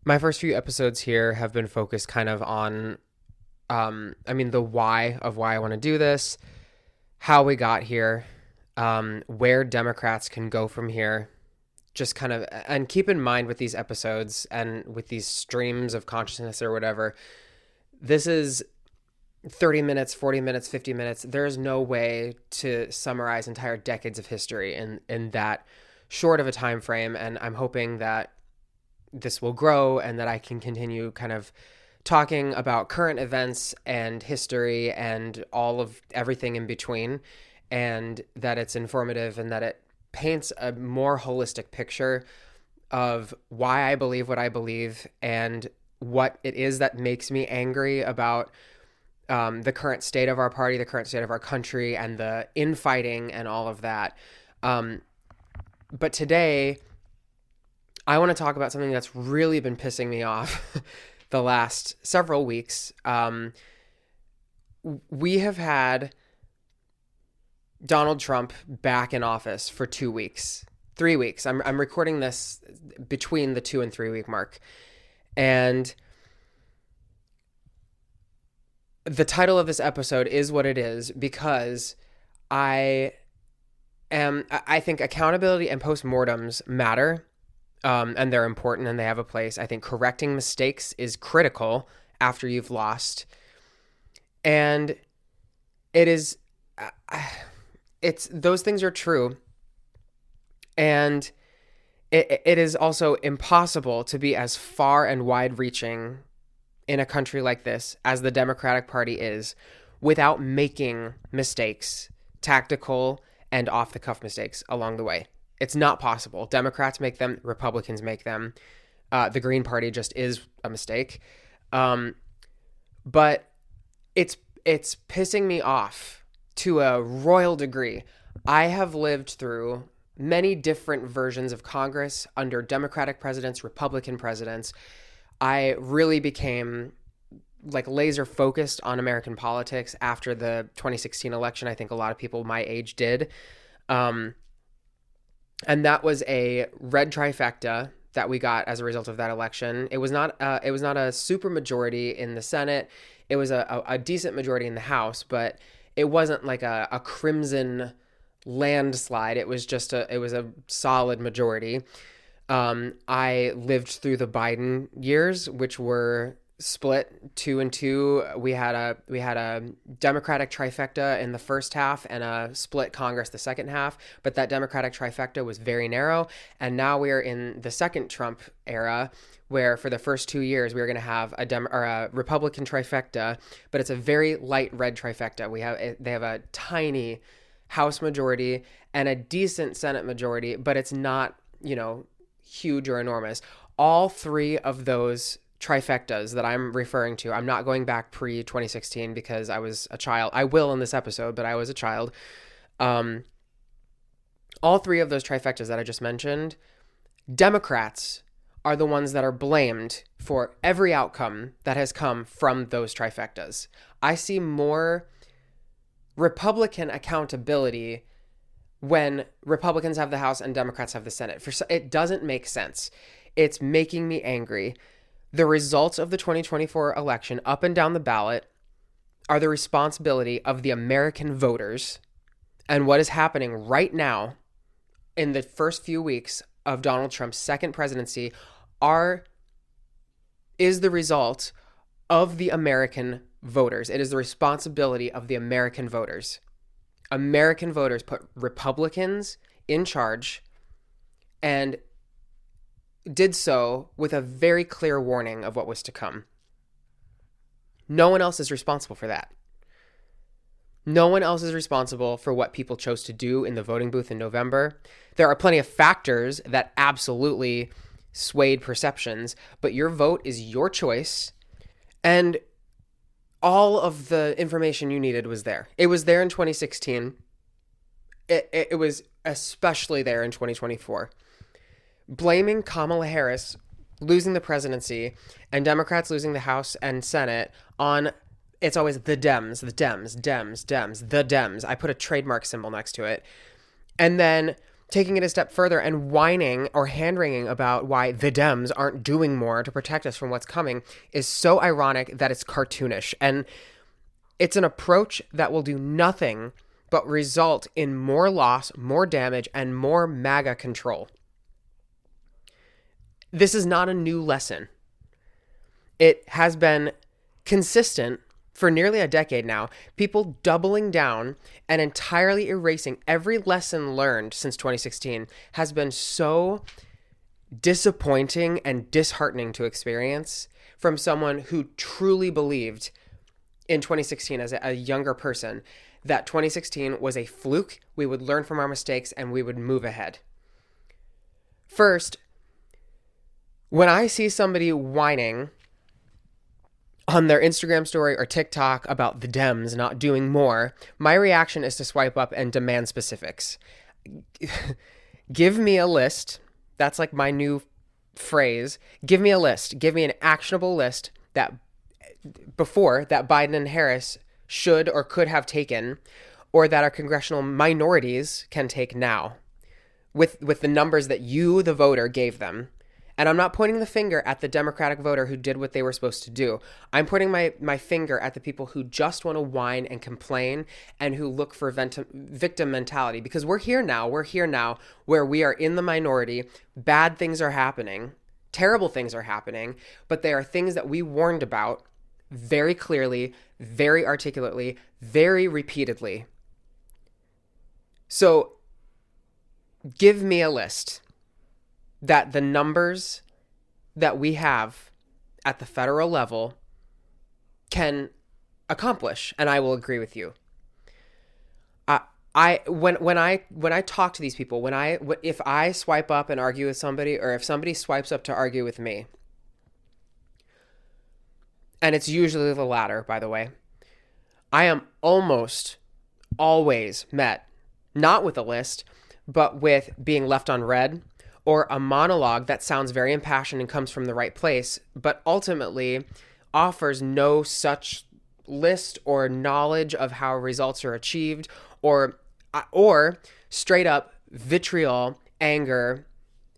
My first few episodes here have been focused kind of on, the why of why I want to do this, how we got here, where Democrats can go from here. Just kind of, and keep in mind with these episodes and with these streams of consciousness or whatever, this is 30 minutes, 40 minutes, 50 minutes. There's no way to summarize entire decades of history in that short of a time frame. And I'm hoping that this will grow and that I can continue kind of talking about current events and history and all of everything in between, and that it's informative and that it paints a more holistic picture of why I believe what I believe and what it is that makes me angry about the current state of our party, the current state of our country, and the infighting and all of that. But today, I want to talk about something that's really been pissing me off the last several weeks. We have had Donald Trump back in office for 2 weeks, 3 weeks. I'm recording this between the 2 and 3 week mark. And the title of this episode is what it is because I think accountability and postmortems matter. And they're important and they have a place. I think correcting mistakes is critical after you've lost. And those things are true. And it is also impossible to be as far and wide reaching in a country like this as the Democratic Party is without making mistakes, tactical and off the cuff mistakes along the way. It's not possible. Democrats make them, Republicans make them. The Green Party just is a mistake. But it's pissing me off to a royal degree. I have lived through many different versions of Congress under Democratic presidents, Republican presidents. I really became like laser focused on American politics after the 2016 election. I think a lot of people my age did. And that was a red trifecta that we got as a result of that election. It was not a super majority in the Senate. It was a decent majority in the House, but it wasn't like a crimson landslide. It was just a solid majority. I lived through the Biden years, which were split 2 and 2. We had a Democratic trifecta in the first half and a split Congress the second half, but that Democratic trifecta was very narrow. And now we're in the second Trump era, where for the first 2 years we were going to have a Republican trifecta, but it's a very light red trifecta. They have a tiny House majority and a decent Senate majority, but it's not, huge or enormous. All three of those trifectas that I'm referring to, I'm not going back pre-2016 because I was a child. I will in this episode, but I was a child. All three of those trifectas that I just mentioned, Democrats are the ones that are blamed for every outcome that has come from those trifectas. I see more Republican accountability when Republicans have the House and Democrats have the Senate. It doesn't make sense. It's making me angry. The results of the 2024 election up and down the ballot are the responsibility of the American voters. And what is happening right now in the first few weeks of Donald Trump's second presidency is the result of the American voters. It is the responsibility of the American voters. American voters put Republicans in charge and did so with a very clear warning of what was to come. No one else is responsible for that. No one else is responsible for what people chose to do in the voting booth in November. There are plenty of factors that absolutely swayed perceptions, but your vote is your choice, and all of the information you needed was there. It was there in 2016. It was especially there in 2024. Blaming Kamala Harris losing the presidency and Democrats losing the House and Senate on, it's always the Dems, the Dems. I put a trademark symbol next to it. And then taking it a step further and whining or hand-wringing about why the Dems aren't doing more to protect us from what's coming is so ironic that it's cartoonish. And it's an approach that will do nothing but result in more loss, more damage, and more MAGA control. This is not a new lesson. It has been consistent for nearly a decade now, people doubling down and entirely erasing every lesson learned since 2016 has been so disappointing and disheartening to experience from someone who truly believed in 2016 as a younger person that 2016 was a fluke, we would learn from our mistakes, and we would move ahead. First, when I see somebody whining on their Instagram story or TikTok about the Dems not doing more, my reaction is to swipe up and demand specifics. Give me a list. That's like my new phrase. Give me a list. Give me an actionable list that Biden and Harris should or could have taken, or that our congressional minorities can take now with the numbers that you, the voter, gave them. And I'm not pointing the finger at the Democratic voter who did what they were supposed to do. I'm pointing my finger at the people who just want to whine and complain and who look for victim mentality. Because we're here now where we are in the minority. Bad things are happening. Terrible things are happening. But they are things that we warned about very clearly, very articulately, very repeatedly. So give me a list that the numbers that we have at the federal level can accomplish, and I will agree with you. When I talk to these people, if I swipe up and argue with somebody, or if somebody swipes up to argue with me, and it's usually the latter, by the way, I am almost always met not with a list, but with being left on red, or a monologue that sounds very impassioned and comes from the right place, but ultimately offers no such list or knowledge of how results are achieved, or straight up vitriol, anger,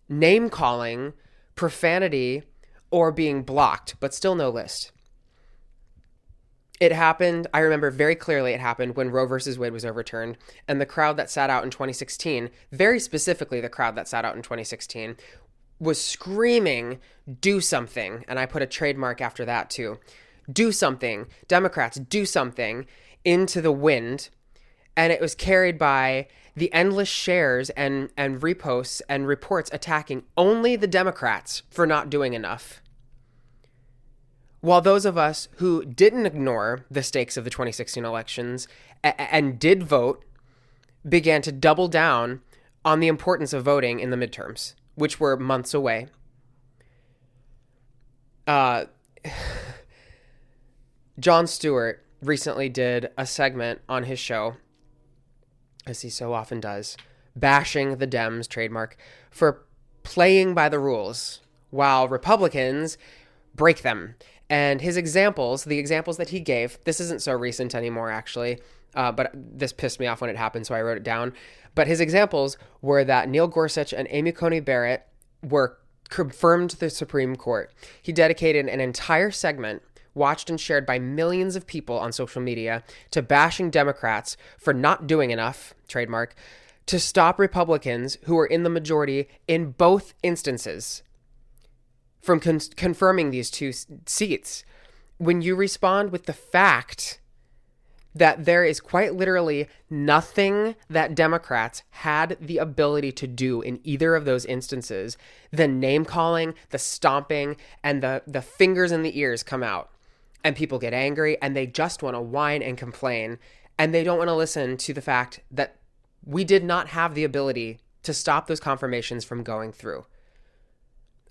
name calling, profanity, or being blocked, but still no list. It happened, I remember very clearly it happened when Roe versus Wade was overturned, and the crowd that sat out in 2016, very specifically the crowd that sat out in 2016, was screaming, do something, and I put a trademark after that too. Do something, Democrats, do something, into the wind, and it was carried by the endless shares and reposts and reports attacking only the Democrats for not doing enough. While those of us who didn't ignore the stakes of the 2016 elections and did vote began to double down on the importance of voting in the midterms, which were months away. Jon Stewart recently did a segment on his show, as he so often does, bashing the Dems, trademark, for playing by the rules, while Republicans break them. And his examples, the examples that he gave, this isn't so recent anymore, actually, but this pissed me off when it happened, so I wrote it down. But his examples were that Neil Gorsuch and Amy Coney Barrett were confirmed to the Supreme Court. He dedicated an entire segment, watched and shared by millions of people on social media, to bashing Democrats for not doing enough, trademark, to stop Republicans who were in the majority in both instances from confirming these two seats. When you respond with the fact that there is quite literally nothing that Democrats had the ability to do in either of those instances, the name calling, the stomping, and the fingers in the ears come out, and people get angry, and they just want to whine and complain, and they don't want to listen to the fact that we did not have the ability to stop those confirmations from going through.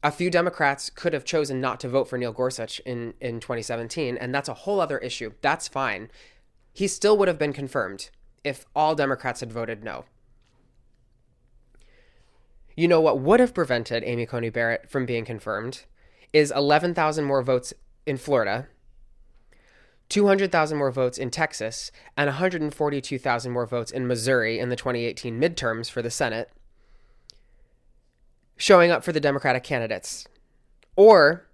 A few Democrats could have chosen not to vote for Neil Gorsuch in 2017, and that's a whole other issue. That's fine. He still would have been confirmed if all Democrats had voted no. You know what would have prevented Amy Coney Barrett from being confirmed is 11,000 more votes in Florida, 200,000 more votes in Texas, and 142,000 more votes in Missouri in the 2018 midterms for the Senate. showing up for the Democratic candidates, or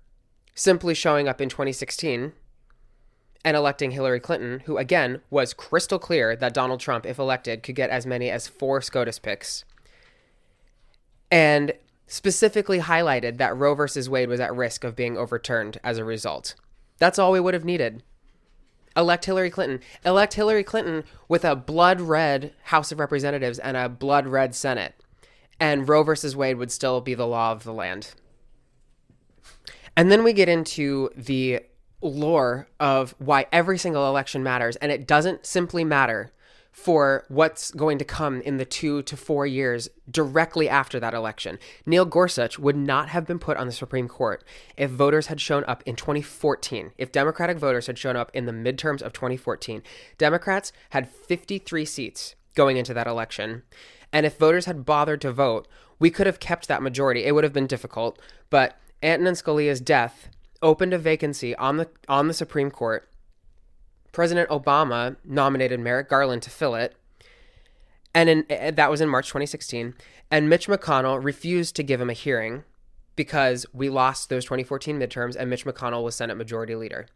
simply showing up in 2016 and electing Hillary Clinton, who, again, was crystal clear that Donald Trump, if elected, could get as many as 4 SCOTUS picks, and specifically highlighted that Roe versus Wade was at risk of being overturned as a result. That's all we would have needed. Elect Hillary Clinton. Elect Hillary Clinton with a blood red House of Representatives and a blood red Senate. And Roe versus Wade would still be the law of the land. And then we get into the lore of why every single election matters. And it doesn't simply matter for what's going to come in the 2 to 4 years directly after that election. Neil Gorsuch would not have been put on the Supreme Court if voters had shown up in 2014. If Democratic voters had shown up in the midterms of 2014, Democrats had 53 seats going into that election. And if voters had bothered to vote, we could have kept that majority. It would have been difficult, but Antonin Scalia's death opened a vacancy on the Supreme Court. President Obama nominated Merrick Garland to fill it, and that was in March 2016, and Mitch McConnell refused to give him a hearing because we lost those 2014 midterms and Mitch McConnell was Senate Majority Leader.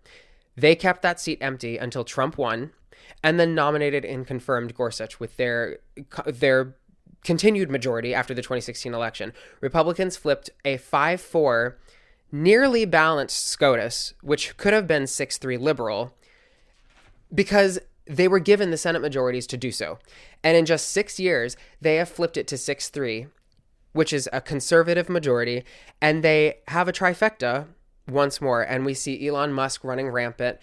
They kept that seat empty until Trump won, and then nominated and confirmed Gorsuch with their continued majority after the 2016 election. Republicans flipped a 5-4, nearly balanced SCOTUS, which could have been 6-3 liberal, because they were given the Senate majorities to do so. And in just 6 years, they have flipped it to 6-3, which is a conservative majority, and they have a trifecta once more, and we see Elon Musk running rampant.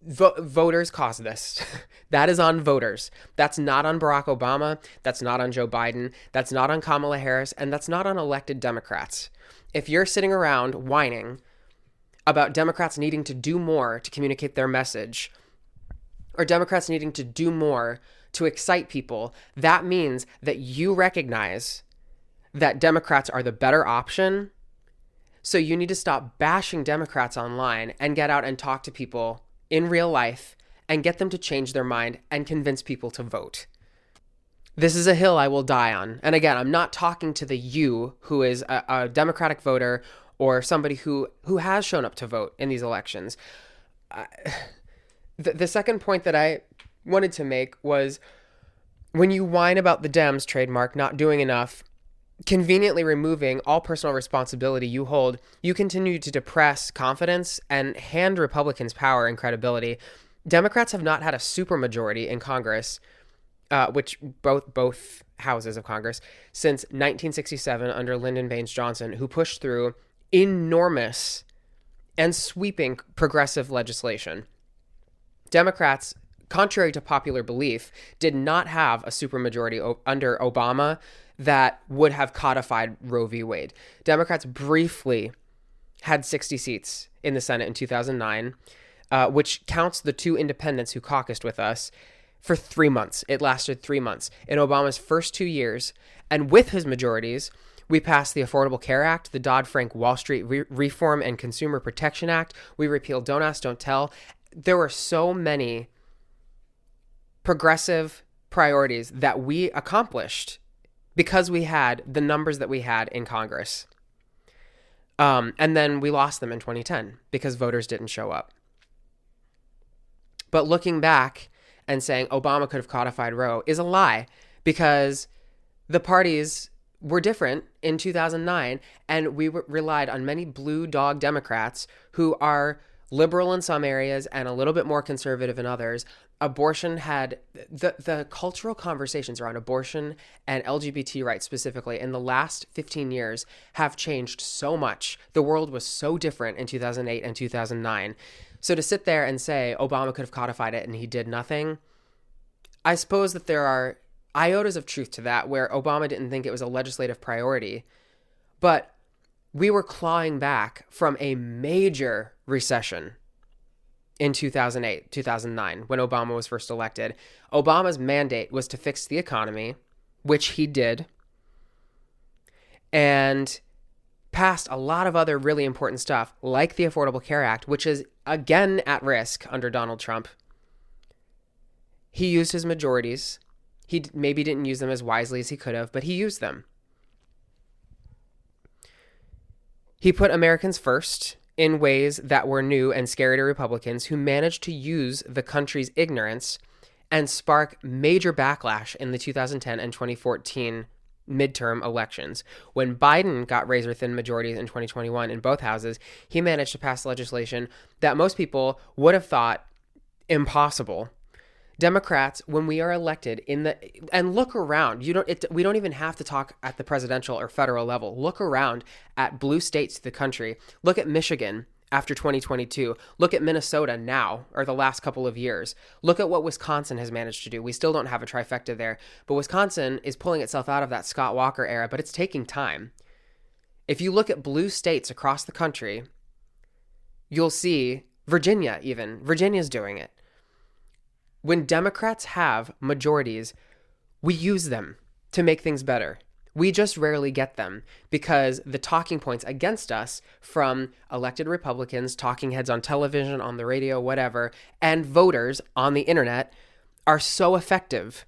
Voters caused this. That is on voters. That's not on Barack Obama. That's not on Joe Biden. That's not on Kamala Harris. And that's not on elected Democrats. If you're sitting around whining about Democrats needing to do more to communicate their message, or Democrats needing to do more to excite people, that means that you recognize that Democrats are the better option. So you need to stop bashing Democrats online and get out and talk to people in real life and get them to change their mind and convince people to vote. This is a hill I will die on. And again, I'm not talking to the you who is a Democratic voter or somebody who has shown up to vote in these elections. The second point that I wanted to make was when you whine about the Dems trademark not doing enough, conveniently removing all personal responsibility you hold, you continue to depress confidence and hand Republicans power and credibility. Democrats have not had a supermajority in Congress, which both houses of Congress, since 1967 under Lyndon Baines Johnson, who pushed through enormous and sweeping progressive legislation. Democrats, contrary to popular belief, did not have a supermajority under Obama that would have codified Roe v. Wade. Democrats briefly had 60 seats in the Senate in 2009, which counts the 2 independents who caucused with us for 3 months. It lasted 3 months. In Obama's first 2 years, and with his majorities, we passed the Affordable Care Act, the Dodd-Frank Wall Street Reform and Consumer Protection Act. We repealed Don't Ask, Don't Tell. There were so many progressive priorities that we accomplished because we had the numbers that we had in Congress. And then we lost them in 2010 because voters didn't show up. But looking back and saying Obama could have codified Roe is a lie, because the parties were different in 2009, and we relied on many blue dog Democrats who are liberal in some areas and a little bit more conservative in others. Abortion had the cultural conversations around abortion and LGBT rights specifically in the last 15 years have changed so much. The world was so different in 2008 and 2009. So to sit there and say Obama could have codified it and he did nothing, I suppose that there are iotas of truth to that, where Obama didn't think it was a legislative priority, but we were clawing back from a major recession in 2008, 2009, when Obama was first elected. Obama's mandate was to fix the economy, which he did, and passed a lot of other really important stuff, like the Affordable Care Act, which is again at risk under Donald Trump. He used his majorities. He maybe didn't use them as wisely as he could have, but he used them. He put Americans first in ways that were new and scary to Republicans who managed to use the country's ignorance and spark major backlash in the 2010 and 2014 midterm elections. When Biden got razor-thin majorities in 2021 in both houses, he managed to pass legislation that most people would have thought impossible. Democrats, when we are elected and look around, we don't even have to talk at the presidential or federal level. Look around at blue states of the country. Look at Michigan after 2022. Look at Minnesota now, or the last couple of years. Look at what Wisconsin has managed to do. We still don't have a trifecta there, but Wisconsin is pulling itself out of that Scott Walker era, but it's taking time. If you look at blue states across the country, you'll see Virginia's doing it. When Democrats have majorities, we use them to make things better. We just rarely get them because the talking points against us from elected Republicans, talking heads on television, on the radio, whatever, and voters on the internet are so effective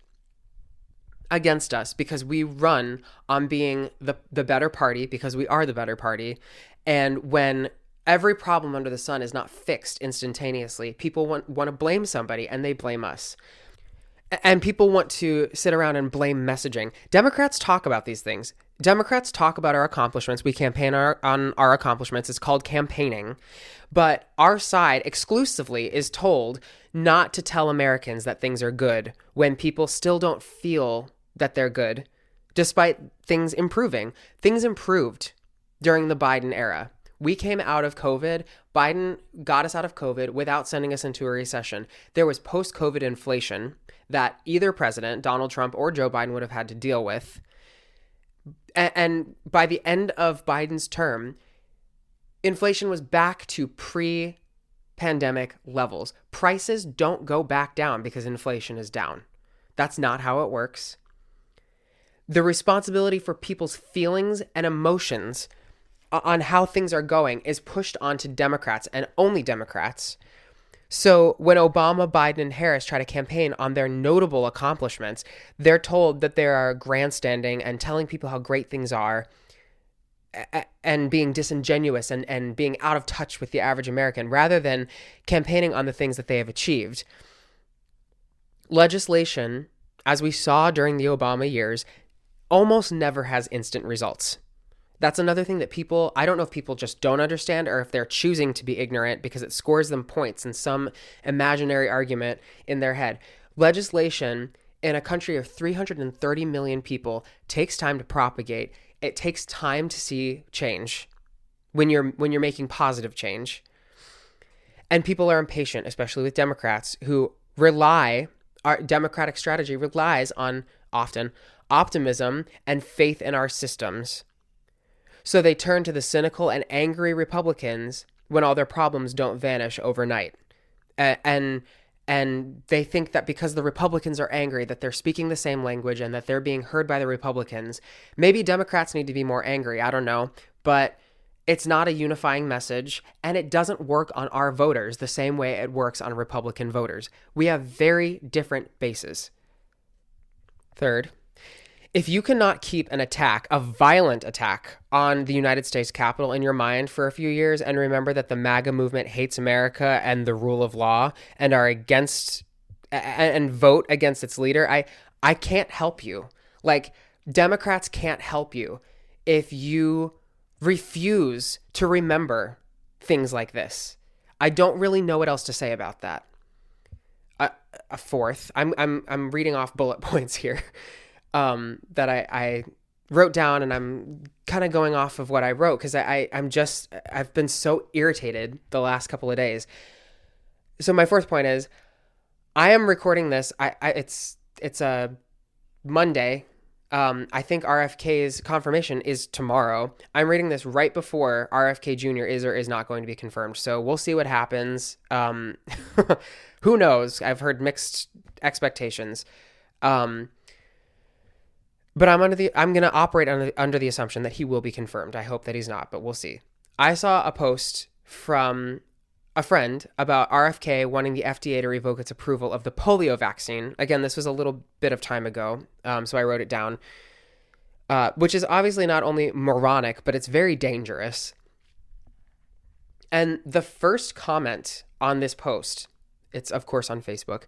against us because we run on being the better party, because we are the better party. And when every problem under the sun is not fixed instantaneously, people want to blame somebody, and they blame us. And people want to sit around and blame messaging. Democrats talk about these things. Democrats talk about our accomplishments. We campaign on our accomplishments. It's called campaigning. But our side exclusively is told not to tell Americans that things are good when people still don't feel that they're good, despite things improving. Things improved during the Biden era. We came out of COVID. Biden got us out of COVID without sending us into a recession. There was post-COVID inflation that either president, Donald Trump or Joe Biden, would have had to deal with. And by the end of Biden's term, inflation was back to pre-pandemic levels. Prices don't go back down because inflation is down. That's not how it works. The responsibility for people's feelings and emotions on how things are going is pushed onto Democrats and only Democrats. So when Obama, Biden, and Harris try to campaign on their notable accomplishments, they're told that they are grandstanding and telling people how great things are and being disingenuous and being out of touch with the average American rather than campaigning on the things that they have achieved. Legislation, as we saw during the Obama years, almost never has instant results. That's another thing that I don't know if people just don't understand or if they're choosing to be ignorant because it scores them points in some imaginary argument in their head. Legislation in a country of 330 million people takes time to propagate. It takes time to see change when you're making positive change. And people are impatient, especially with Democrats who our democratic strategy relies on often optimism and faith in our systems. So they turn to the cynical and angry Republicans when all their problems don't vanish overnight. And they think that because the Republicans are angry, that they're speaking the same language and that they're being heard by the Republicans. Maybe Democrats need to be more angry. I don't know. But it's not a unifying message, and it doesn't work on our voters the same way it works on Republican voters. We have very different bases. Third, if you cannot keep a violent attack on the United States Capitol in your mind for a few years and remember that the MAGA movement hates America and the rule of law and are against and vote against its leader, I can't help you. Like, Democrats can't help you if you refuse to remember things like this. I don't really know what else to say about that. A fourth, I'm reading off bullet points here. That I wrote down, and I'm kind of going off of what I wrote because I've been so irritated the last couple of days. So my fourth point is, I am recording this. It's a Monday. I think RFK's confirmation is tomorrow. I'm reading this right before RFK Jr. is or is not going to be confirmed. So we'll see what happens. Who knows? I've heard mixed expectations. But I'm going to operate under the assumption that he will be confirmed. I hope that he's not, but we'll see. I saw a post from a friend about RFK wanting the FDA to revoke its approval of the polio vaccine. Again, this was a little bit of time ago, so I wrote it down, which is obviously not only moronic, but it's very dangerous. And the first comment on this post, it's of course on Facebook,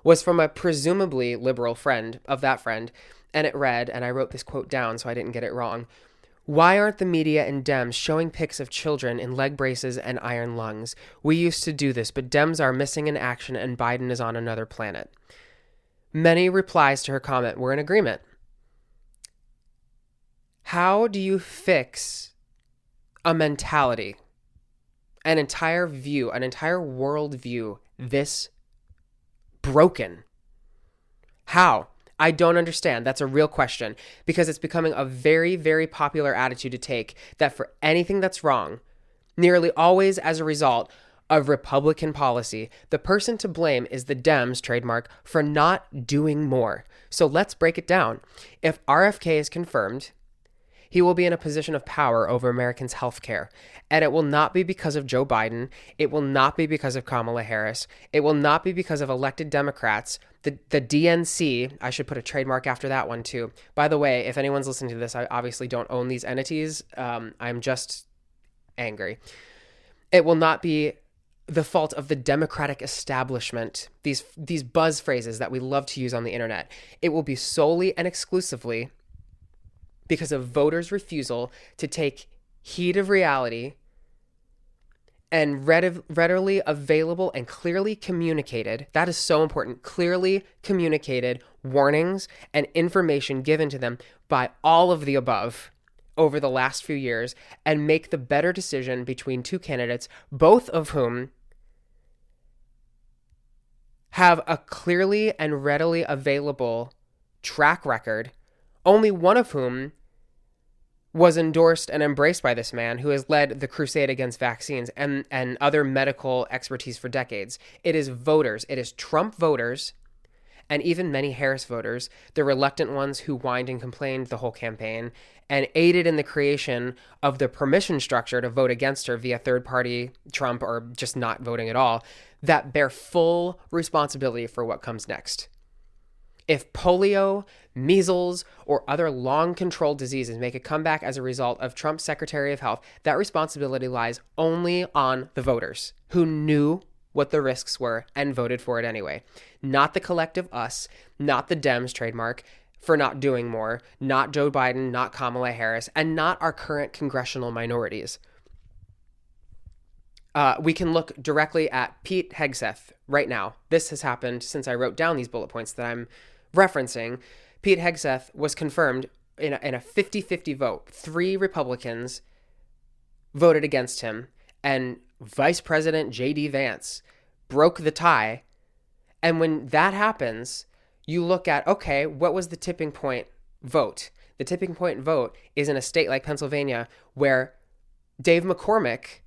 was from a presumably liberal friend of that friend. And it read, and I wrote this quote down so I didn't get it wrong: "Why aren't the media and Dems showing pics of children in leg braces and iron lungs? We used to do this, but Dems are missing in action and Biden is on another planet." Many replies to her comment were in agreement. How do you fix a mentality, an entire view, an entire worldview this broken? How? I don't understand. That's a real question, because it's becoming a very, very popular attitude to take that for anything that's wrong, nearly always as a result of Republican policy, the person to blame is the Dems, trademark, for not doing more. So let's break it down. If RFK is confirmed, he will be in a position of power over Americans' health care. And it will not be because of Joe Biden. It will not be because of Kamala Harris. It will not be because of elected Democrats. The DNC, I should put a trademark after that one too. By the way, if anyone's listening to this, I obviously don't own these entities. I'm just angry. It will not be the fault of the Democratic establishment, these buzz phrases that we love to use on the internet. It will be solely and exclusively because of voters' refusal to take heed of reality and readily available and clearly communicated, that is so important, clearly communicated warnings and information given to them by all of the above over the last few years, and make the better decision between two candidates, both of whom have a clearly and readily available track record, only one of whom was endorsed and embraced by this man who has led the crusade against vaccines and other medical expertise for decades. It is voters. It is Trump voters and even many Harris voters, the reluctant ones who whined and complained the whole campaign and aided in the creation of the permission structure to vote against her via third-party Trump or just not voting at all, that bear full responsibility for what comes next. If polio, measles, or other long-controlled diseases make a comeback as a result of Trump's Secretary of Health, that responsibility lies only on the voters who knew what the risks were and voted for it anyway. Not the collective us, not the Dems, trademark, for not doing more, not Joe Biden, not Kamala Harris, and not our current congressional minorities. We can look directly at Pete Hegseth right now. This has happened since I wrote down these bullet points that I'm referencing. Pete Hegseth was confirmed in a 50-50 vote. 3 Republicans voted against him, and Vice President J.D. Vance broke the tie. And when that happens, you look at, okay, what was the tipping point vote? The tipping point vote is in a state like Pennsylvania where Dave McCormick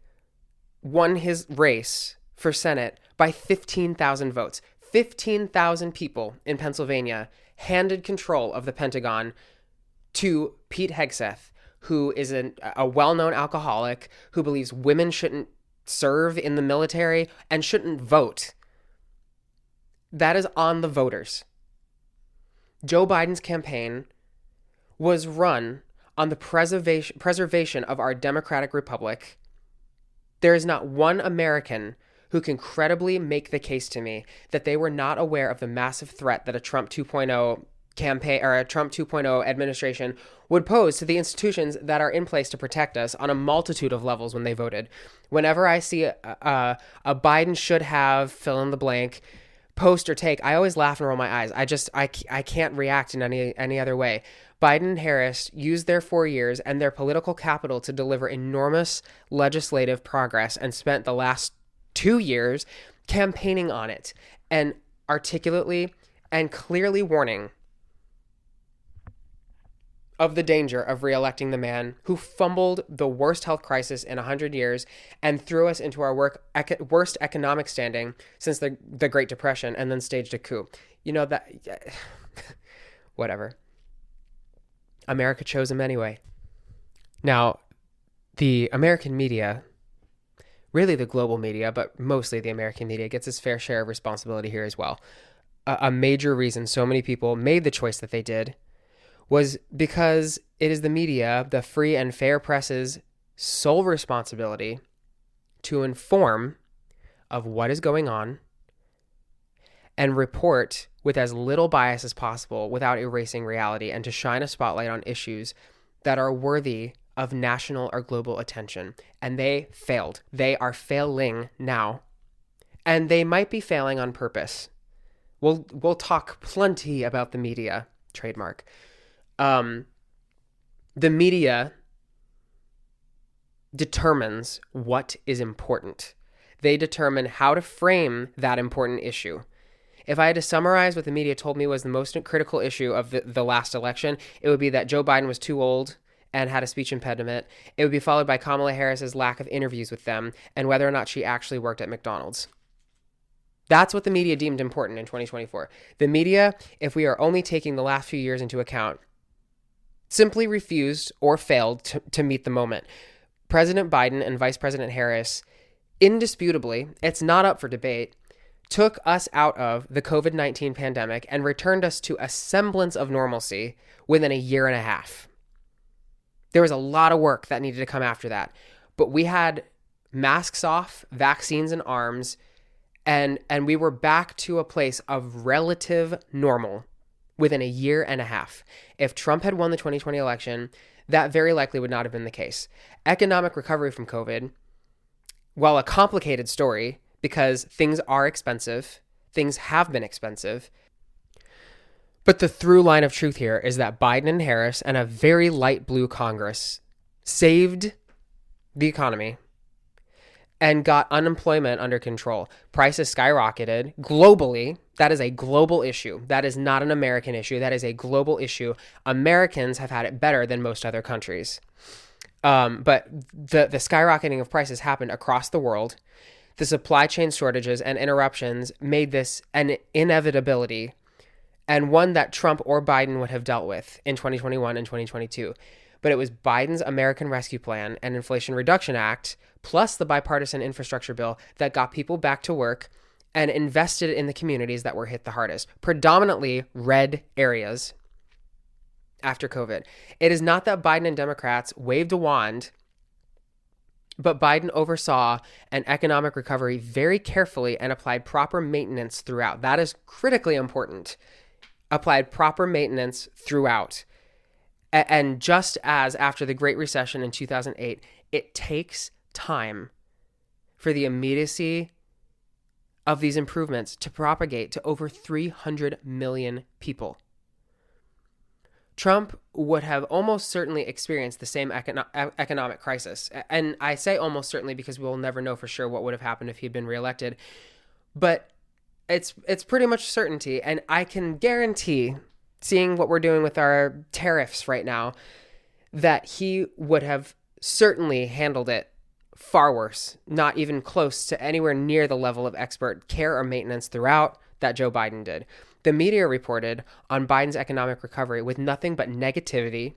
won his race for Senate by 15,000 votes. 15,000 people in Pennsylvania handed control of the Pentagon to Pete Hegseth, who is a well-known alcoholic who believes women shouldn't serve in the military and shouldn't vote. That is on the voters. Joe Biden's campaign was run on the preservation of our democratic republic. There is not one American who can credibly make the case to me that they were not aware of the massive threat that a Trump 2.0 campaign or a Trump 2.0 administration would pose to the institutions that are in place to protect us on a multitude of levels when they voted. Whenever I see a Biden should have fill in the blank post or take, I always laugh and roll my eyes. I can't react in any other way. Biden and Harris used their 4 years and their political capital to deliver enormous legislative progress and spent the last 2 years campaigning on it and articulately and clearly warning of the danger of reelecting the man who fumbled the worst health crisis in 100 years and threw us into our worst economic standing since the Great Depression and then staged a coup. You know, that whatever. America chose him anyway. Now, the American media, really the global media, but mostly the American media, gets its fair share of responsibility here as well. A major reason so many people made the choice that they did was because it is the media, the free and fair press's sole responsibility to inform of what is going on and report with as little bias as possible without erasing reality, and to shine a spotlight on issues that are worthy of national or global attention. And they failed. They are failing now. And they might be failing on purpose. We'll talk plenty about the media, trademark. The media determines what is important. They determine how to frame that important issue. If I had to summarize what the media told me was the most critical issue of the last election, it would be that Joe Biden was too old and had a speech impediment. It would be followed by Kamala Harris's lack of interviews with them and whether or not she actually worked at McDonald's. That's what the media deemed important in 2024. The media, if we are only taking the last few years into account, simply refused or failed to meet the moment. President Biden and Vice President Harris, indisputably, it's not up for debate, took us out of the COVID-19 pandemic and returned us to a semblance of normalcy within a year and a half. There was a lot of work that needed to come after that, but we had masks off, vaccines in arms, and we were back to a place of relative normal within a year and a half. If Trump had won the 2020 election, that very likely would not have been the case. Economic recovery from COVID, while a complicated story, because things are expensive, things have been expensive, but the through line of truth here is that Biden and Harris and a very light blue Congress saved the economy and got unemployment under control. Prices skyrocketed globally. That is a global issue. That is not an American issue. That is a global issue. Americans have had it better than most other countries. But the skyrocketing of prices happened across the world. The supply chain shortages and interruptions made this an inevitability, and one that Trump or Biden would have dealt with in 2021 and 2022. But it was Biden's American Rescue Plan and Inflation Reduction Act, plus the bipartisan infrastructure bill, that got people back to work and invested in the communities that were hit the hardest, predominantly red areas after COVID. It is not that Biden and Democrats waved a wand, but Biden oversaw an economic recovery very carefully and applied proper maintenance throughout. That is critically important. Applied proper maintenance throughout. And just as after the Great Recession in 2008, it takes time for the immediacy of these improvements to propagate to over 300 million people. Trump would have almost certainly experienced the same economic crisis. And I say almost certainly because we'll never know for sure what would have happened if he'd been reelected. But it's pretty much certainty. And I can guarantee, seeing what we're doing with our tariffs right now, that he would have certainly handled it far worse, not even close to anywhere near the level of expert care or maintenance throughout that Joe Biden did. The media reported on Biden's economic recovery with nothing but negativity,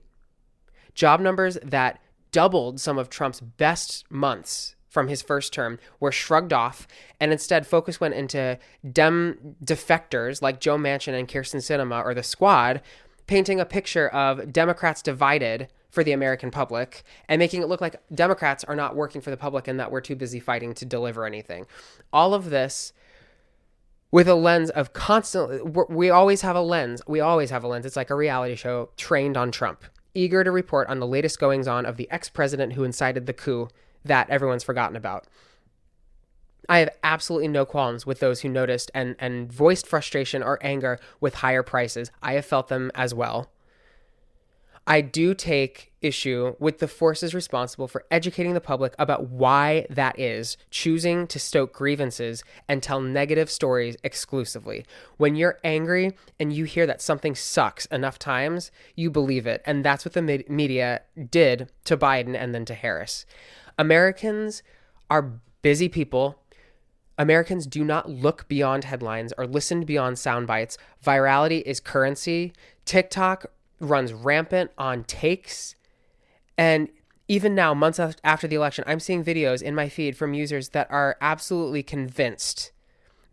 job numbers that doubled some of Trump's best months from his first term were shrugged off, and instead focus went into defectors like Joe Manchin and Kyrsten Sinema or the Squad, painting a picture of Democrats divided for the American public and making it look like Democrats are not working for the public and that we're too busy fighting to deliver anything. All of this with a lens of constantly, we always have a lens. It's like a reality show trained on Trump, eager to report on the latest goings on of the ex-president who incited the coup that everyone's forgotten about. I have absolutely no qualms with those who noticed and voiced frustration or anger with higher prices. I have felt them as well. I do take issue with the forces responsible for educating the public about why that is, choosing to stoke grievances and tell negative stories exclusively. When you're angry and you hear that something sucks enough times, you believe it. And that's what the media did to Biden and then to Harris. Americans are busy people. Americans do not look beyond headlines or listen beyond sound bites. Virality is currency. TikTok runs rampant on takes. And even now, months after the election, I'm seeing videos in my feed from users that are absolutely convinced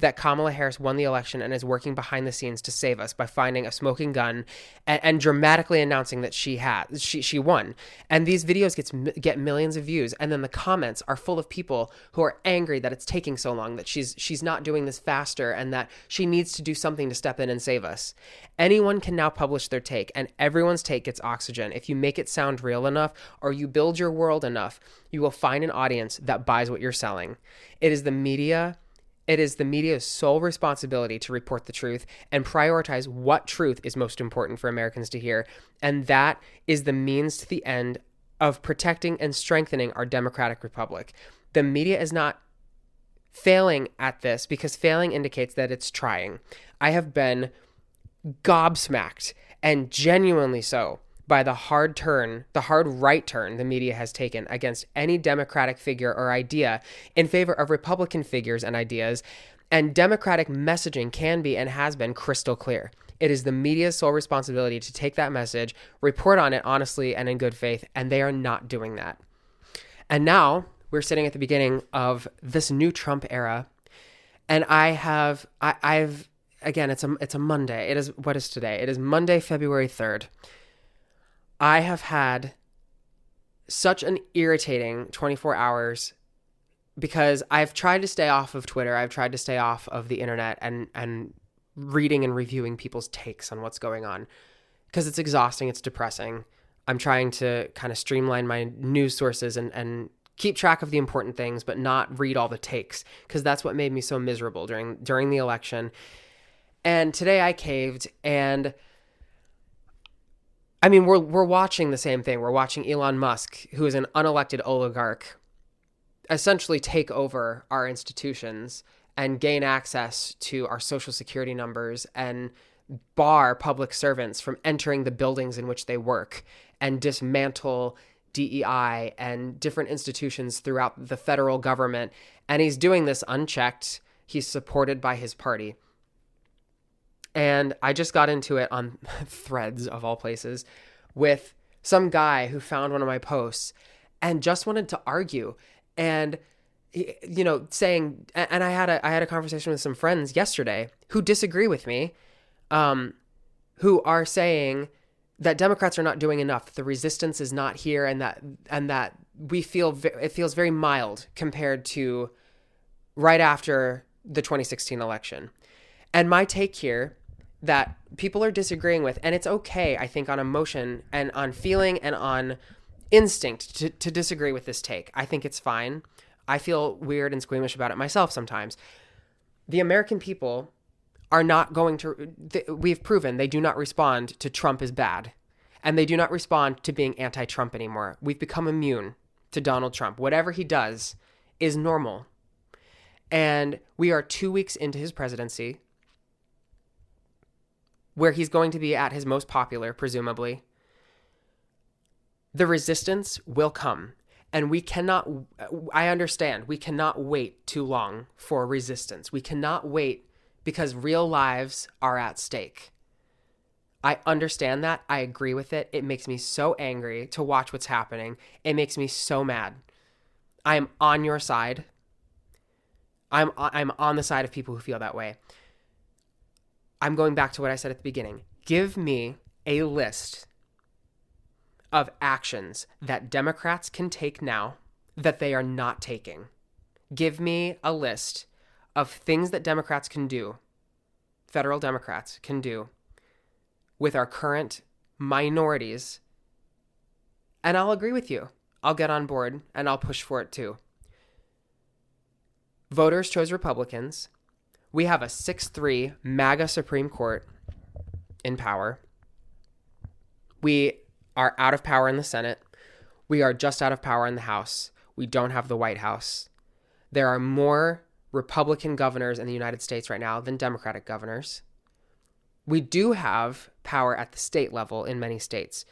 that Kamala Harris won the election and is working behind the scenes to save us by finding a smoking gun and dramatically announcing that she won. And these videos get millions of views, and then the comments are full of people who are angry that it's taking so long, that she's not doing this faster, and that she needs to do something to step in and save us. Anyone can now publish their take, and everyone's take gets oxygen. If you make it sound real enough, or you build your world enough, you will find an audience that buys what you're selling. It is the media's sole responsibility to report the truth and prioritize what truth is most important for Americans to hear. And that is the means to the end of protecting and strengthening our democratic republic. The media is not failing at this, because failing indicates that it's trying. I have been gobsmacked, and genuinely so, by the hard right turn the media has taken against any Democratic figure or idea in favor of Republican figures and ideas. And Democratic messaging can be and has been crystal clear. It is the media's sole responsibility to take that message, report on it honestly and in good faith, and they are not doing that. And now we're sitting at the beginning of this new Trump era, and I've again, it's a Monday. What is today? It is Monday, February 3rd. I have had such an irritating 24 hours because I've tried to stay off of Twitter. I've tried to stay off of the internet and reading and reviewing people's takes on what's going on, because it's exhausting. It's depressing. I'm trying to kind of streamline my news sources and keep track of the important things, but not read all the takes, because that's what made me so miserable during the election. And today I caved, and I mean, we're watching the same thing. We're watching Elon Musk, who is an unelected oligarch, essentially take over our institutions and gain access to our social security numbers and bar public servants from entering the buildings in which they work, and dismantle DEI and different institutions throughout the federal government. And he's doing this unchecked. He's supported by his party. And I just got into it on Threads, of all places, with some guy who found one of my posts and just wanted to argue, and, you know, saying, and I had a conversation with some friends yesterday who disagree with me, who are saying that Democrats are not doing enough, that the resistance is not here, and that we feel it feels very mild compared to right after the 2016 election. And my take here, that people are disagreeing with, and it's okay, I think, on emotion and on feeling and on instinct to disagree with this take. I think it's fine. I feel weird and squeamish about it myself sometimes. The American people are not going to, we've proven they do not respond to Trump is bad, and they do not respond to being anti-Trump anymore. We've become immune to Donald Trump. Whatever he does is normal. And we are 2 weeks into his presidency, where he's going to be at his most popular, presumably. The resistance will come. And we cannot, I understand, we cannot wait too long for resistance. We cannot wait, because real lives are at stake. I understand that. I agree with it. It makes me so angry to watch what's happening. It makes me so mad. I am on your side. I'm on the side of people who feel that way. I'm going back to what I said at the beginning. Give me a list of actions that Democrats can take now that they are not taking. Give me a list of things that Democrats can do, federal Democrats can do, with our current minorities, and I'll agree with you. I'll get on board, and I'll push for it too. Voters chose Republicans. We have a 6-3 MAGA Supreme Court in power. We are out of power in the Senate. We are just out of power in the House. We don't have the White House. There are more Republican governors in the United States right now than Democratic governors. We do have power at the state level in many states.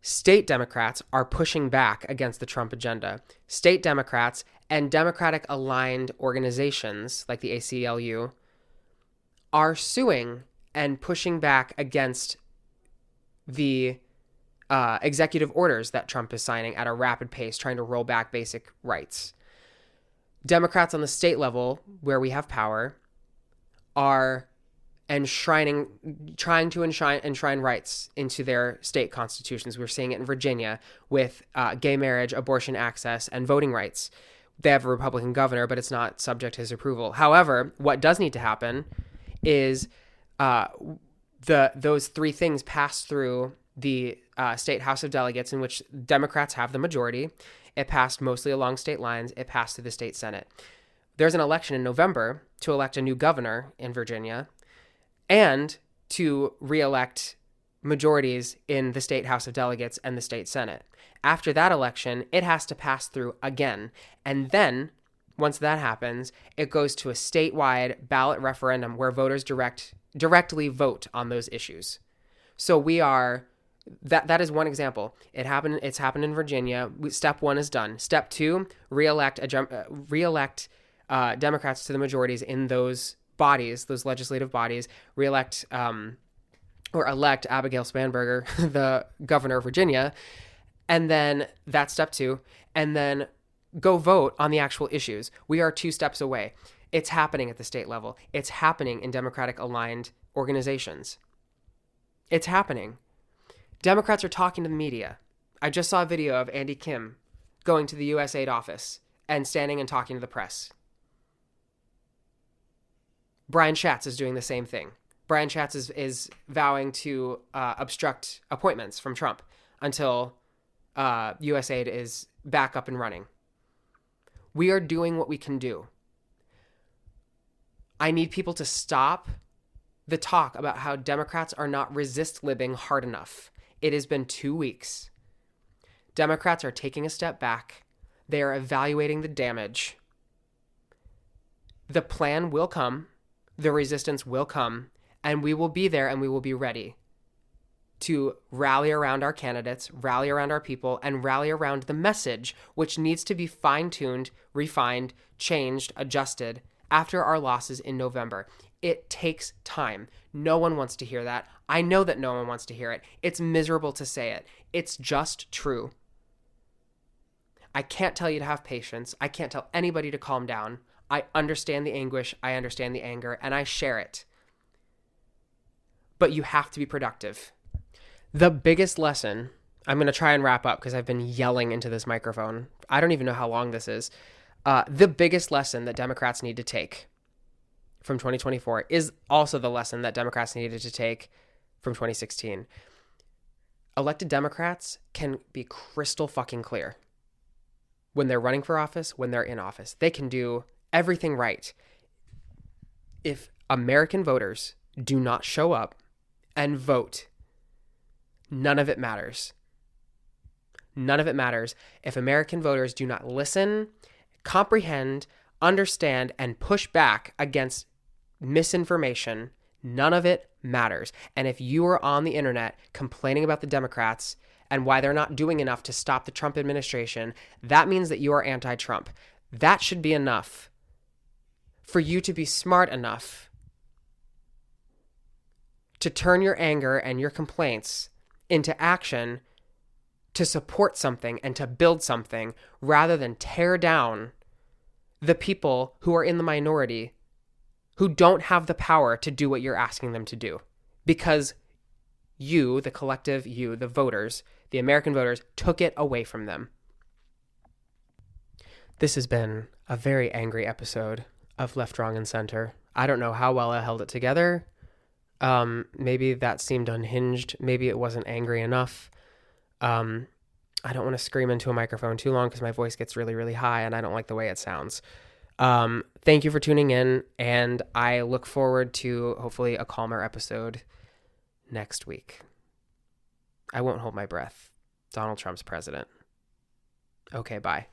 State Democrats are pushing back against the Trump agenda. State Democrats and Democratic-aligned organizations like the ACLU are suing and pushing back against the executive orders that Trump is signing at a rapid pace, trying to roll back basic rights. Democrats on the state level, where we have power, are trying to enshrine rights into their state constitutions. We're seeing it in Virginia with gay marriage, abortion access, and voting rights. They have a Republican governor, but it's not subject to his approval. However, what does need to happen is those three things pass through the state House of Delegates, in which Democrats have the majority. It passed mostly along state lines. It passed through the state Senate. There's an election in November to elect a new governor in Virginia and to re-elect majorities in the state House of Delegates and the state Senate. After that election, it has to pass through again. And then, once that happens, it goes to a statewide ballot referendum where voters directly vote on those issues. So we are... That is one example. It's happened in Virginia. Step 1 is done. Step 2, re-elect Democrats to the majorities in those bodies, those legislative bodies, elect Abigail Spanberger, the governor of Virginia, and then that's step 2, and then go vote on the actual issues. We are 2 steps away. It's happening at the state level. It's happening in Democratic aligned organizations. It's happening. Democrats are talking to the media. I just saw a video of Andy Kim going to the USAID office and standing and talking to the press. Brian Schatz is doing the same thing. Brian Schatz is vowing to obstruct appointments from Trump until USAID is back up and running. We are doing what we can do. I need people to stop the talk about how Democrats are not resist-libbing hard enough. It has been 2 weeks. Democrats are taking a step back. They are evaluating the damage. The plan will come. The resistance will come, and we will be there and we will be ready to rally around our candidates, rally around our people, and rally around the message, which needs to be fine-tuned, refined, changed, adjusted after our losses in November. It takes time. No one wants to hear that. I know that no one wants to hear it. It's miserable to say it. It's just true. I can't tell you to have patience. I can't tell anybody to calm down. I understand the anguish, I understand the anger, and I share it. But you have to be productive. The biggest lesson, I'm going to try and wrap up because I've been yelling into this microphone. I don't even know how long this is. The biggest lesson that Democrats need to take from 2024 is also the lesson that Democrats needed to take from 2016. Elected Democrats can be crystal fucking clear when they're running for office, when they're in office. They can do everything right. If American voters do not show up and vote, none of it matters. None of it matters. If American voters do not listen, comprehend, understand, and push back against misinformation, none of it matters. And if you are on the internet complaining about the Democrats and why they're not doing enough to stop the Trump administration, that means that you are anti-Trump. That should be enough for you to be smart enough to turn your anger and your complaints into action to support something and to build something rather than tear down the people who are in the minority who don't have the power to do what you're asking them to do. Because you, the collective you, the voters, the American voters, took it away from them. This has been a very angry episode of Left, Wrong, and Center. I don't know how well I held it together. Maybe that seemed unhinged. Maybe it wasn't angry enough. I don't want to scream into a microphone too long because my voice gets really, really high and I don't like the way it sounds. Thank you for tuning in, and I look forward to hopefully a calmer episode next week. I won't hold my breath. Donald Trump's president. Okay, bye.